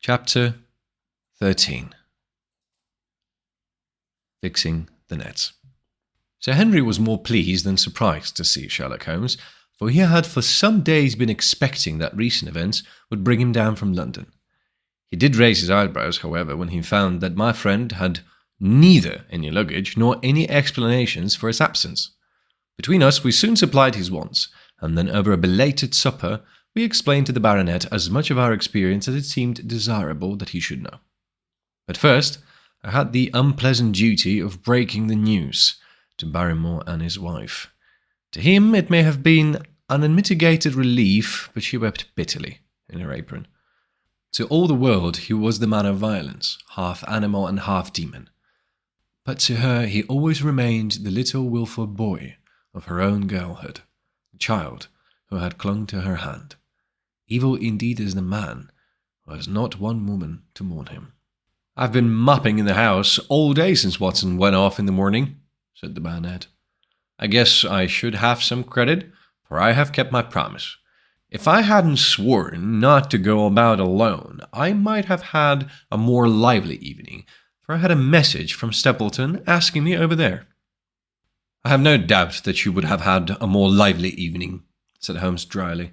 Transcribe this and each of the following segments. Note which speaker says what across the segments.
Speaker 1: Chapter 13. Fixing the nets. Sir Henry was more pleased than surprised to see Sherlock Holmes, for he had for some days been expecting that recent events would bring him down from London. He did raise his eyebrows, however, when he found that my friend had neither any luggage nor any explanations for his absence. Between us, we soon supplied his wants, and then over a belated supper, we explained to the baronet as much of our experience as it seemed desirable that he should know. But first, I had the unpleasant duty of breaking the news to Barrymore and his wife. To him it may have been an unmitigated relief, but she wept bitterly in her apron. To all the world he was the man of violence, half animal and half demon. But to her he always remained the little wilful boy of her own girlhood, the child who had clung to her hand. Evil indeed is the man who has not one woman to mourn him. "I've been mopping in the house all day since Watson went off in the morning," said the baronet. "I guess I should have some credit, for I have kept my promise. If I hadn't sworn not to go about alone, I might have had a more lively evening, for I had a message from Stapleton asking me over there." "I have no doubt that you would have had a more lively evening," said Holmes dryly.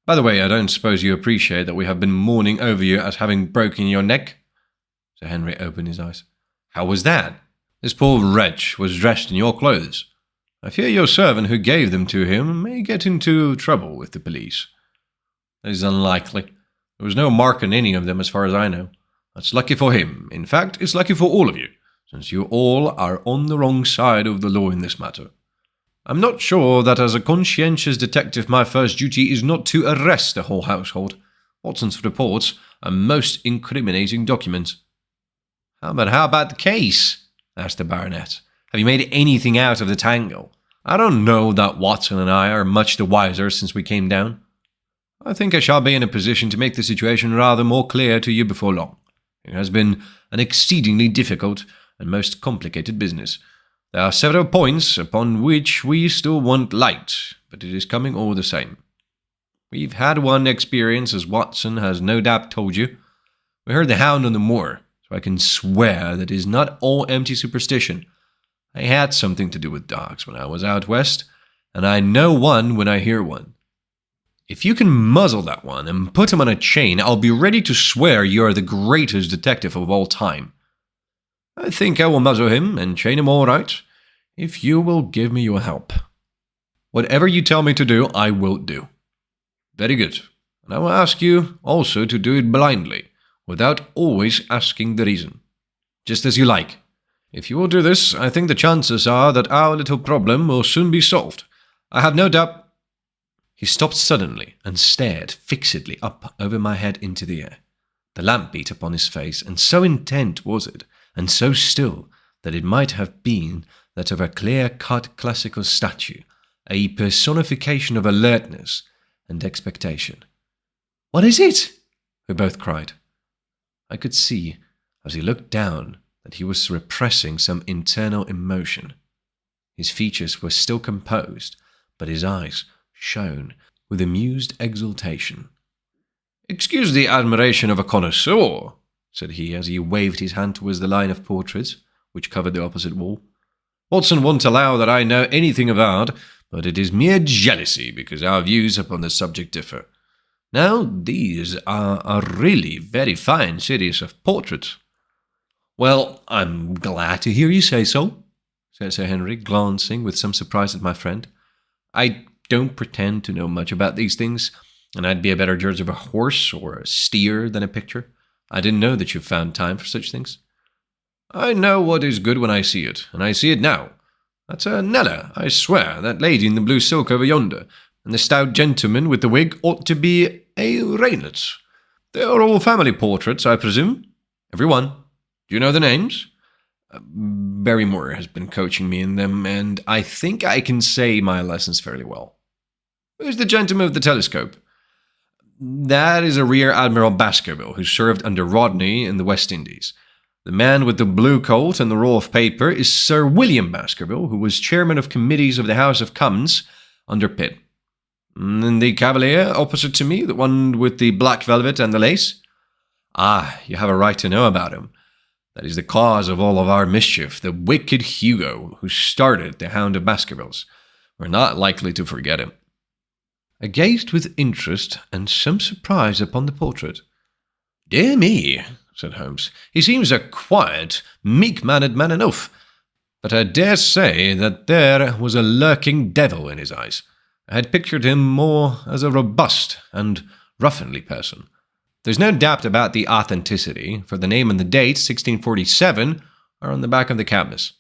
Speaker 1: "By the way, I don't suppose you appreciate that we have been mourning over you as having broken your neck?" Sir Henry opened his eyes. "How was that? This poor wretch was dressed in your clothes. I fear your servant who gave them to him may get into trouble with the police." "That is unlikely. There was no mark on any of them as far as I know. That's lucky for him. In fact, it's lucky for all of you, since you all are on the wrong side of the law in this matter. I'm not sure that as a conscientious detective my first duty is not to arrest the whole household. Watson's reports are most incriminating documents." How about the case?" asked the baronet. "Have you made anything out of the tangle? I don't know that Watson and I are much the wiser since we came down. I think I shall be in a position to make the situation rather more clear to you before long. It has been an exceedingly difficult and most complicated business. There are several points upon which we still want light, but it is coming all the same. We've had one experience, as Watson has no doubt told you. We heard the Hound on the Moor, so I can swear that it is not all empty superstition. I had something to do with dogs when I was out west, and I know one when I hear one. If you can muzzle that one and put him on a chain, I'll be ready to swear you are the greatest detective of all time. I think I will muzzle him and chain him all right, if you will give me your help. Whatever you tell me to do, I will do." "Very good. And I will ask you also to do it blindly, without always asking the reason. Just as you like. If you will do this, I think the chances are that our little problem will soon be solved. I have no doubt—" He stopped suddenly and stared fixedly up over my head into the air. The lamp beat upon his face, and so intent was it, and so still, that it might have been that of a clear-cut classical statue, a personification of alertness and expectation. "What is it?" we both cried. I could see, as he looked down, that he was repressing some internal emotion. His features were still composed, but his eyes shone with amused exultation. "Excuse the admiration of a connoisseur," said he, as he waved his hand towards the line of portraits which covered the opposite wall. "Watson won't allow that I know anything of art, but it is mere jealousy because our views upon the subject differ. Now, these are a really very fine series of portraits." "Well, I'm glad to hear you say so," said Sir Henry, glancing with some surprise at my friend. "I don't pretend to know much about these things, and I'd be a better judge of a horse or a steer than a picture. I didn't know that you found time for such things." "I know what is good when I see it, and I see it now. That's a Nella, I swear, that lady in the blue silk over yonder, and the stout gentleman with the wig ought to be a Reynolds. They are all family portraits, I presume?" "Every one. Do you know the names?" "Barrymore has been coaching me in them, and I think I can say my lessons fairly well." "Who's the gentleman with the telescope?" "That is a Rear Admiral Baskerville, who served under Rodney in the West Indies. The man with the blue coat and the roll of paper is Sir William Baskerville, who was chairman of committees of the House of Commons under Pitt. And the cavalier opposite to me, the one with the black velvet and the lace?" Ah, you have a right to know about him. That is the cause of all of our mischief, the wicked Hugo who started the Hound of Baskervilles. We're not likely to forget him. I gazed with interest and some surprise upon the portrait. Dear me, said Holmes, he seems a quiet, meek-mannered man enough, but I dare say that there was a lurking devil in his eyes. I had pictured him more as a robust and ruffianly person. There's no doubt about the authenticity, for the name and the date, 1647, are on the back of the canvas.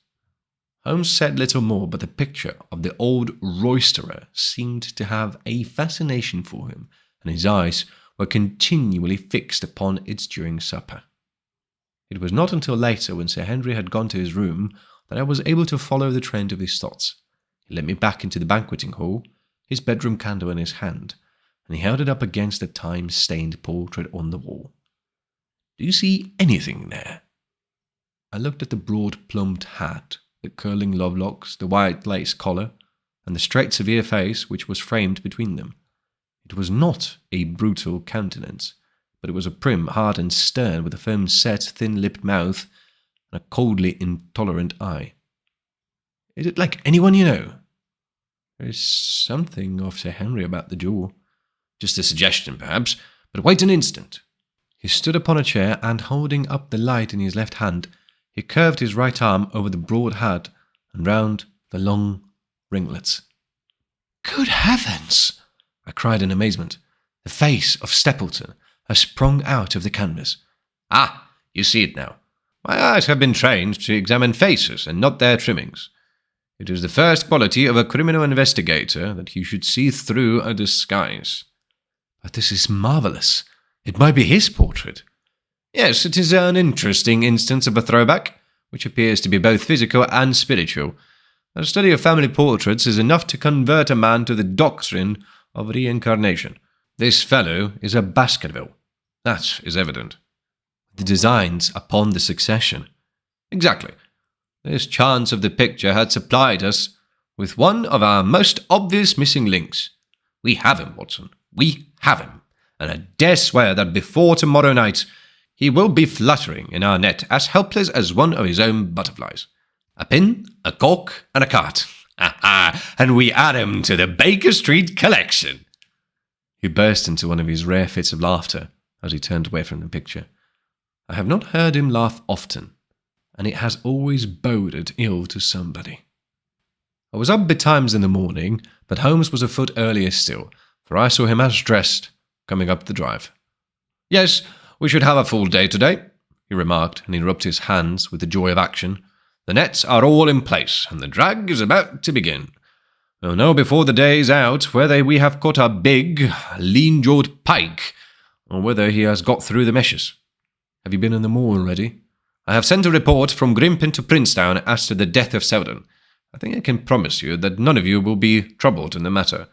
Speaker 1: Holmes said little more, but the picture of the old roisterer seemed to have a fascination for him, and his eyes were continually fixed upon it during supper. It was not until later, when Sir Henry had gone to his room, that I was able to follow the trend of his thoughts. He led me back into the banqueting hall, his bedroom candle in his hand, and he held it up against the time-stained portrait on the wall. Do you see anything there? I looked at the broad-plumed hat, the curling love-locks, the white lace collar, and the straight, severe face which was framed between them. It was not a brutal countenance, but it was a prim, hard and stern, with a firm-set, thin-lipped mouth and a coldly intolerant eye. Is it like anyone you know? There is something of Sir Henry about the jaw. Just a suggestion, perhaps, but wait an instant. He stood upon a chair, and holding up the light in his left hand, he curved his right arm over the broad hat and round the long ringlets. Good heavens! I cried in amazement. The face of Stapleton has sprung out of the canvas. Ah, you see it now. My eyes have been trained to examine faces and not their trimmings. It is the first quality of a criminal investigator that he should see through a disguise. But this is marvellous. It might be his portrait. Yes, it is an interesting instance of a throwback, which appears to be both physical and spiritual. A study of family portraits is enough to convert a man to the doctrine of reincarnation. This fellow is a Baskerville. That is evident. The designs upon the succession. Exactly. This chance of the picture had supplied us with one of our most obvious missing links. We have him, Watson. We have him. And I dare swear that before tomorrow night he will be fluttering in our net as helpless as one of his own butterflies. A pin, a cork, and a cart. And we add him to the Baker Street collection. He burst into one of his rare fits of laughter as he turned away from the picture. I have not heard him laugh often, and it has always boded ill to somebody. I was up betimes in the morning, but Holmes was afoot earlier still, for I saw him as dressed, coming up the drive. Yes, we should have a full day today, he remarked, and he rubbed his hands with the joy of action. The nets are all in place, and the drag is about to begin. We'll know before the day is out whether we have caught a big, lean-jawed pike, or whether he has got through the meshes. Have you been in the Moor already? I have sent a report from Grimpen to Princetown as to the death of Selden. I think I can promise you that none of you will be troubled in the matter.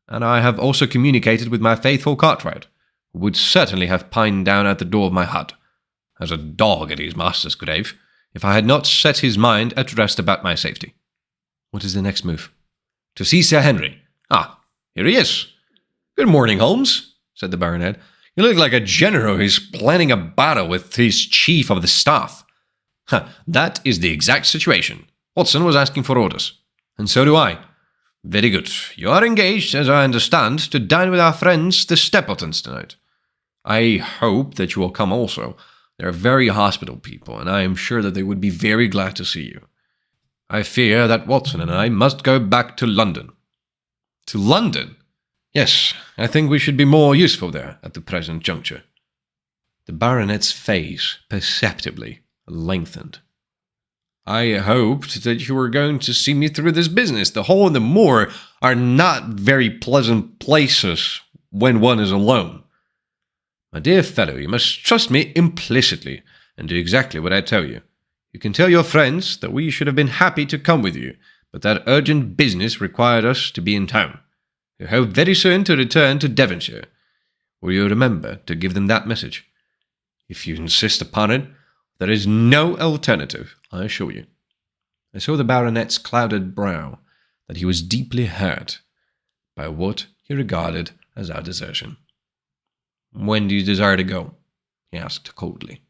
Speaker 1: And I have also communicated with my faithful Cartwright, who would certainly have pined down at the door of my hut, as a dog at his master's grave, if I had not set his mind at rest about my safety. What is the next move? To see Sir Henry. Ah, here he is. Good morning, Holmes, said the baronet. You look like a general who's planning a battle with his chief of the staff. That is the exact situation. Watson was asking for orders. And so do I. Very good. You are engaged, as I understand, to dine with our friends, the Stapletons, tonight. I hope that you will come also. They are very hospitable people, and I am sure that they would be very glad to see you. I fear that Watson and I must go back to London. To London? Yes, I think we should be more useful there at the present juncture. The baronet's face perceptibly lengthened. I hoped that you were going to see me through this business. The Hall and the Moor are not very pleasant places when one is alone. My dear fellow, you must trust me implicitly and do exactly what I tell you. You can tell your friends that we should have been happy to come with you, but that urgent business required us to be in town. We hope very soon to return to Devonshire. Will you remember to give them that message? If you insist upon it, there is no alternative, I assure you. I saw the baronet's clouded brow, that he was deeply hurt by what he regarded as our desertion. When do you desire to go? he asked coldly.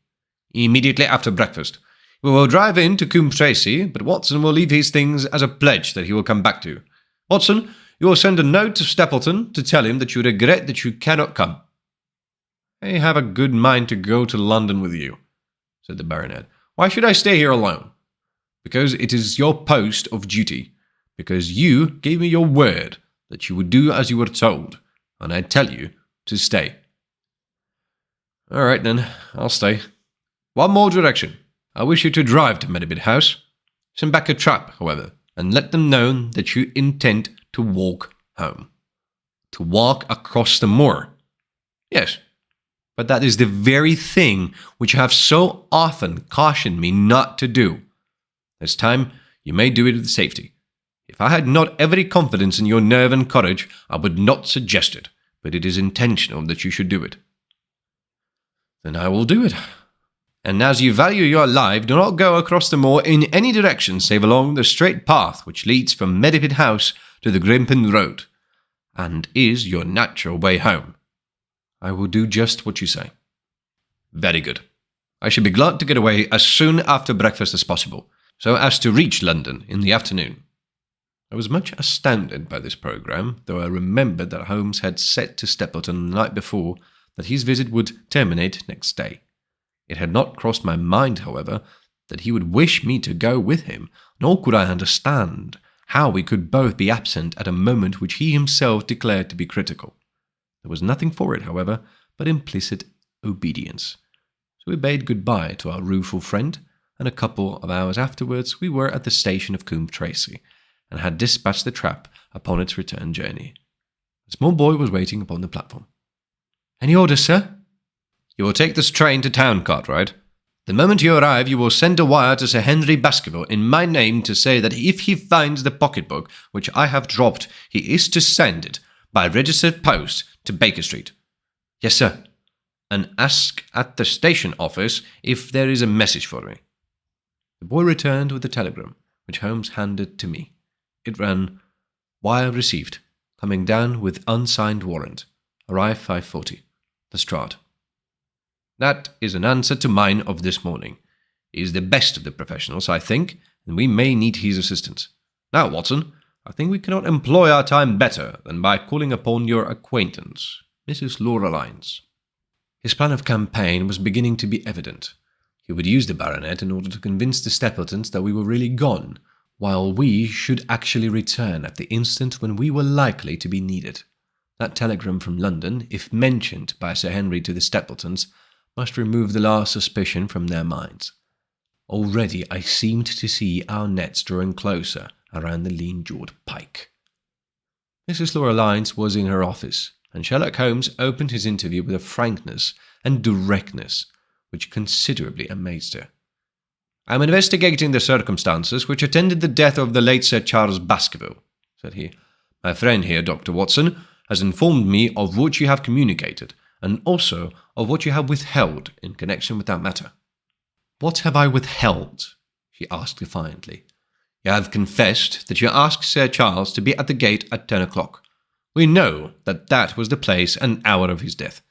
Speaker 1: Immediately after breakfast. We will drive in to Coombe Tracy, but Watson will leave his things as a pledge that he will come back to. Watson, you will send a note to Stapleton to tell him that you regret that you cannot come. I have a good mind to go to London with you, said the baronet. Why should I stay here alone? Because it is your post of duty. Because you gave me your word that you would do as you were told, and I tell you to stay. All right, then, I'll stay. One more direction. I wish you to drive to Medibit House. Send back a trap, however, and let them know that you intend to walk home. To walk across the moor. Yes, but that is the very thing which you have so often cautioned me not to do. This time, you may do it with safety. If I had not every confidence in your nerve and courage, I would not suggest it, but it is intentional that you should do it. Then I will do it. And as you value your life, do not go across the moor in any direction save along the straight path which leads from Medipit House to the Grimpen Road, and is your natural way home. I will do just what you say. Very good. I should be glad to get away as soon after breakfast as possible, so as to reach London in the afternoon. I was much astounded by this programme, though I remembered that Holmes had said to Stapleton the night before that his visit would terminate next day. It had not crossed my mind, however, that he would wish me to go with him, nor could I understand how we could both be absent at a moment which he himself declared to be critical. There was nothing for it, however, but implicit obedience. So we bade good-bye to our rueful friend, and a couple of hours afterwards we were at the station of Coombe Tracy, and had dispatched the trap upon its return journey. A small boy was waiting upon the platform. "Any orders, sir?" "You will take this train to Town, Cartwright. The moment you arrive, you will send a wire to Sir Henry Baskerville in my name to say that if he finds the pocketbook which I have dropped, he is to send it by registered post to Baker Street." "Yes, sir." "And ask at the station office if there is a message for me." The boy returned with the telegram, which Holmes handed to me. It ran, "Wire received. Coming down with unsigned warrant. Arrive 5:40. The Strand." That is an answer to mine of this morning. He is the best of the professionals, I think, and we may need his assistance. Now, Watson, I think we cannot employ our time better than by calling upon your acquaintance, Mrs. Laura Lyons. His plan of campaign was beginning to be evident. He would use the baronet in order to convince the Stapletons that we were really gone, while we should actually return at the instant when we were likely to be needed. That telegram from London, if mentioned by Sir Henry to the Stapletons, must remove the last suspicion from their minds. Already I seemed to see our nets drawing closer around the lean-jawed pike. Mrs. Laura Lyons was in her office, and Sherlock Holmes opened his interview with a frankness and directness which considerably amazed her. "I am investigating the circumstances which attended the death of the late Sir Charles Baskerville," said he. "My friend here, Dr. Watson, has informed me of what you have communicated, and also of what you have withheld in connection with that matter." "What have I withheld?" she asked defiantly. "You have confessed that you asked Sir Charles to be at the gate at 10 o'clock. We know that that was the place and hour of his death.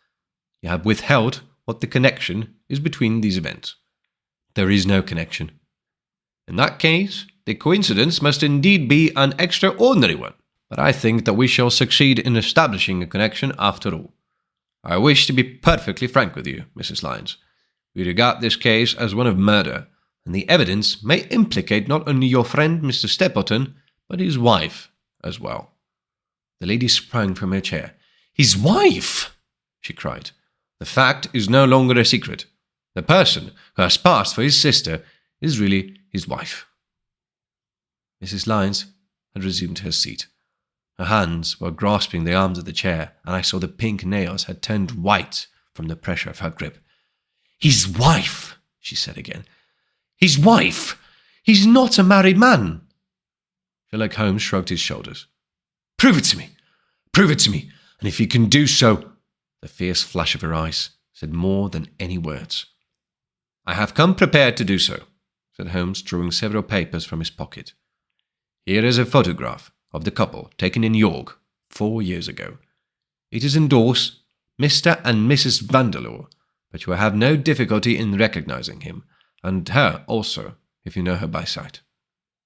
Speaker 1: You have withheld what the connection is between these events." "There is no connection." "In that case, the coincidence must indeed be an extraordinary one, but I think that we shall succeed in establishing a connection after all. I wish to be perfectly frank with you, Mrs. Lyons. We regard this case as one of murder, and the evidence may implicate not only your friend Mr. Stapleton, but his wife as well." The lady sprang from her chair. "His wife!" she cried. "The fact is no longer a secret. The person who has passed for his sister is really his wife." Mrs. Lyons had resumed her seat. Her hands were grasping the arms of the chair, and I saw the pink nails had turned white from the pressure of her grip. "His wife!" she said again. "His wife! He's not a married man!" Sherlock Holmes shrugged his shoulders. "Prove it to me! Prove it to me! And if you can do so—" The fierce flash of her eyes said more than any words. "I have come prepared to do so," said Holmes, drawing several papers from his pocket. "Here is a photograph of the couple taken in York 4 years ago. It is endorsed Mr. and Mrs. Vandeleur, but you will have no difficulty in recognizing him, and her also, if you know her by sight.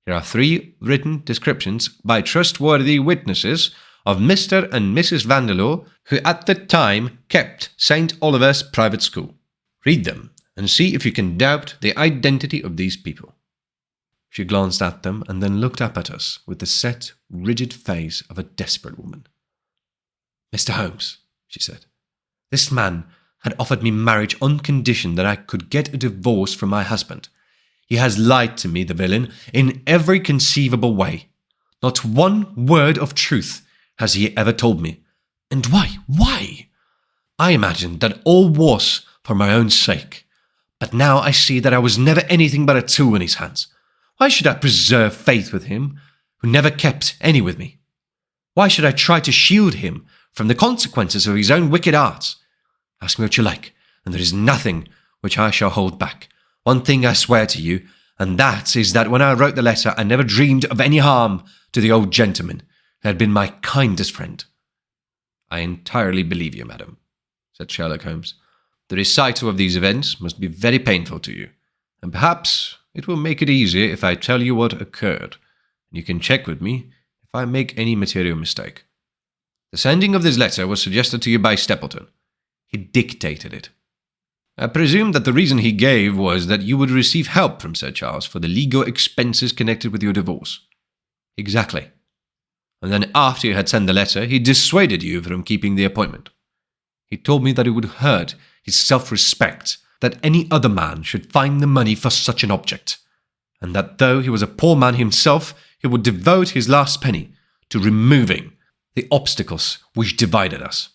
Speaker 1: Here are 3 written descriptions by trustworthy witnesses of Mr. and Mrs. Vandeleur, who at the time kept St. Oliver's private school. Read them, and see if you can doubt the identity of these people." She glanced at them and then looked up at us with the set, rigid face of a desperate woman. "Mr. Holmes," she said, "this man had offered me marriage on condition that I could get a divorce from my husband. He has lied to me, the villain, in every conceivable way. Not one word of truth has he ever told me. And why? Why? I imagined that all was for my own sake. But now I see that I was never anything but a tool in his hands. Why should I preserve faith with him, who never kept any with me? Why should I try to shield him from the consequences of his own wicked arts? Ask me what you like, and there is nothing which I shall hold back. One thing I swear to you, and that is that when I wrote the letter, I never dreamed of any harm to the old gentleman who had been my kindest friend." "I entirely believe you, madam," said Sherlock Holmes. "The recital of these events must be very painful to you, and perhaps it will make it easier if I tell you what occurred, and you can check with me if I make any material mistake. The sending of this letter was suggested to you by Stapleton. He dictated it. I presume that the reason he gave was that you would receive help from Sir Charles for the legal expenses connected with your divorce." "Exactly. And then after you had sent the letter, he dissuaded you from keeping the appointment. He told me that it would hurt his self-respect that any other man should find the money for such an object, and that though he was a poor man himself, he would devote his last penny to removing the obstacles which divided us.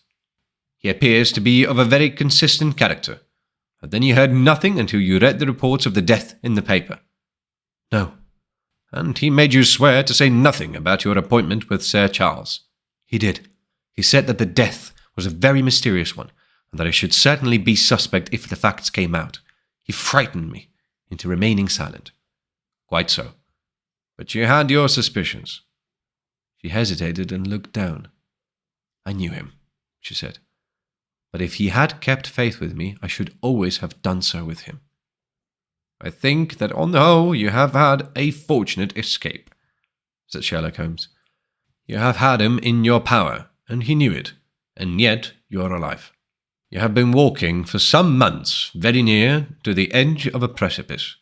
Speaker 1: He appears to be of a very consistent character. But then you heard nothing until you read the reports of the death in the paper." "No." "And he made you swear to say nothing about your appointment with Sir Charles." "He did. He said that the death was a very mysterious one, and that I should certainly be suspect if the facts came out. He frightened me into remaining silent." "Quite so. But you had your suspicions." She hesitated and looked down. "I knew him," she said. "But if he had kept faith with me, I should always have done so with him." "I think that on the whole you have had a fortunate escape," said Sherlock Holmes. "You have had him in your power, and he knew it, and yet you are alive. You have been walking for some months very near to the edge of a precipice.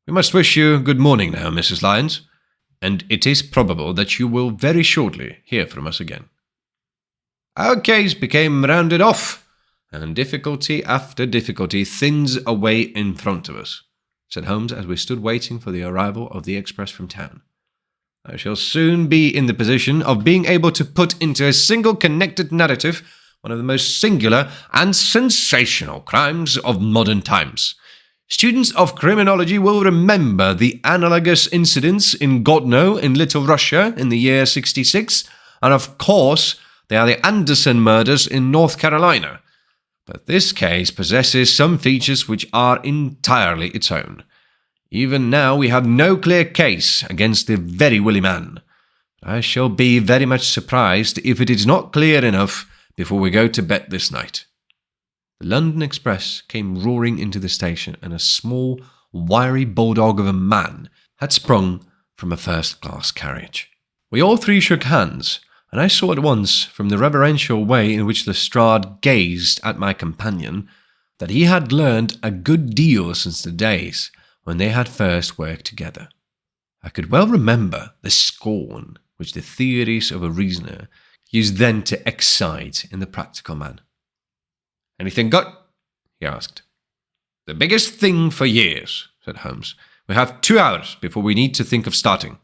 Speaker 1: We must wish you good morning now, Mrs. Lyons, and it is probable that you will very shortly hear from us again." Our case became rounded off, and difficulty after difficulty thins away in front of us, said Holmes as we stood waiting for the arrival of the express from town. "I shall soon be in the position of being able to put into a single connected narrative one of the most singular and sensational crimes of modern times. Students of criminology will remember the analogous incidents in Godno in Little Russia in the year 66, and of course they are the Anderson murders in North Carolina. But this case possesses some features which are entirely its own. Even now we have no clear case against the very willy man. I shall be very much surprised if it is not clear enough before we go to bed this night." The London Express came roaring into the station, and a small, wiry bulldog of a man had sprung from a first-class carriage. We all 3 shook hands, and I saw at once, from the reverential way in which Lestrade gazed at my companion, that he had learned a good deal since the days when they had first worked together. I could well remember the scorn which the theories of a reasoner used then to excite in the practical man. "Anything got?" he asked. "The biggest thing for years," said Holmes. "We have 2 hours before we need to think of starting.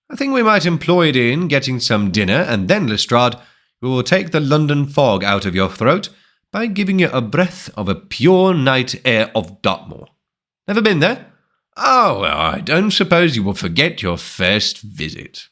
Speaker 1: I think we might employ it in getting some dinner, and then, Lestrade, we will take the London fog out of your throat by giving you a breath of a pure night air of Dartmoor. Never been there? Oh, well, I don't suppose you will forget your first visit."